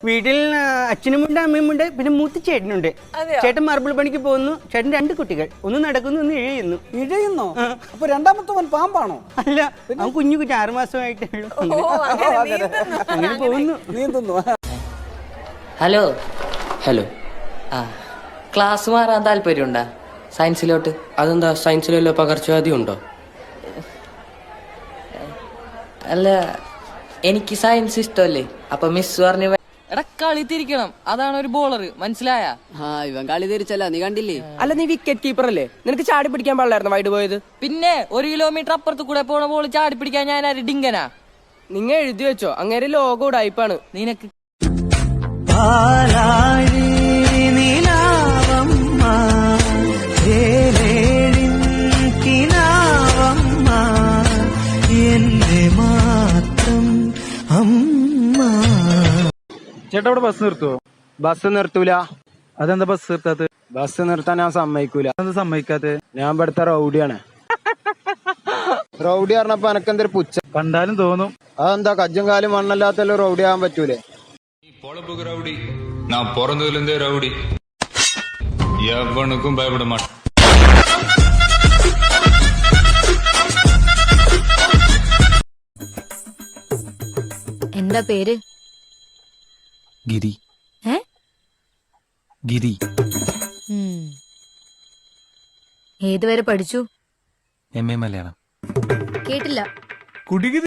വീട്ടിൽ അച്ഛനുമുണ്ട് അമ്മയുമുണ്ട്, പിന്നെ മൂത്ത ചേട്ടനുണ്ട്. ചേട്ടൻ മാർബിൾ പണിക്ക് പോകുന്നു. ചേട്ടൻ 2 കുട്ടികൾ, ഒന്ന് നടക്കുന്നു, ഒന്ന് ഇഴയുന്നു. ഇഴയുന്നോ? അപ്പൊ രണ്ടാമത്തവൻ പാമ്പാണോ? അല്ല, അവൻ കുഞ്ഞു 6 മാസമായിട്ടേ ഉള്ളൂ. അങ്ങനെ പോകുന്നു. നീന്തുന്നു. ഹലോ ഹലോ ആ ക്ലാസ് മാറാൻ താല്പര്യമുണ്ടോ സയൻസിലോട്ട്? അതെന്താ, സയൻസിലല്ലോ പകർച്ചവ്യാധി ഉണ്ടോ? അല്ല, എനിക്ക് സയൻസ് ഇഷ്ടമല്ലേ, അപ്പൊ മിസ് പറഞ്ഞു എടാ കളി തിരിക്കണം, അതാണ് ഒരു ബോളർ, മനസ്സിലായ? ഇവൻ കളി തിരിച്ചല്ല, നീ കണ്ടില്ലേ? അല്ല, നീ വിക്കറ്റ് കീപ്പർ അല്ലേ? നിനക്ക് ചാടി പിടിക്കാൻ പാടില്ലായിരുന്നു വൈഡ് പോയത്? പിന്നെ 1 കിലോമീറ്റർ അപ്പുറത്ത് കൂടെ പോണ ബോൾ ചാടി പിടിക്കാൻ ഞാൻ ആര് ഡിങ്കനാ? നിങ്ങൾ എഴുതി വെച്ചോ, അങ്ങേരെ ലോഗോ ഉടായിപ്പാണ്. നിനക്ക് ചേട്ടാ, ഇവിടെ ബസ് നിർത്തുവോ? ബസ് നിർത്തൂല. അതെന്താ ബസ് നിർത്താത്ത? ബസ് നിർത്താൻ ഞാൻ സമ്മതിക്കൂല. എന്താ സമ്മതിക്കാത്ത? ഞാൻ ഇവിടുത്തെ റൗഡിയാണ്. റൗഡി പറഞ്ഞപ്പോ എനക്കെന്തൊരു പുച്ഛം കണ്ടാലും തോന്നും. അതെന്താ, കജ്ജും കാലും മണ്ണല്ലാത്തല്ലോ റൗഡി ആവാൻ പറ്റൂലേ? பொழப்புக்கு ரவுடி, நான் பிறந்ததுல இருந்தே ரவுடி, எவனுக்கும் பயப்பட மாட்டேன். എന്താ പേര്? ഗിരി. ഗിരി. ഏതുവരെ പഠിച്ചു? MA മലയാളം. കേട്ടില്ല. കുടിക്ക്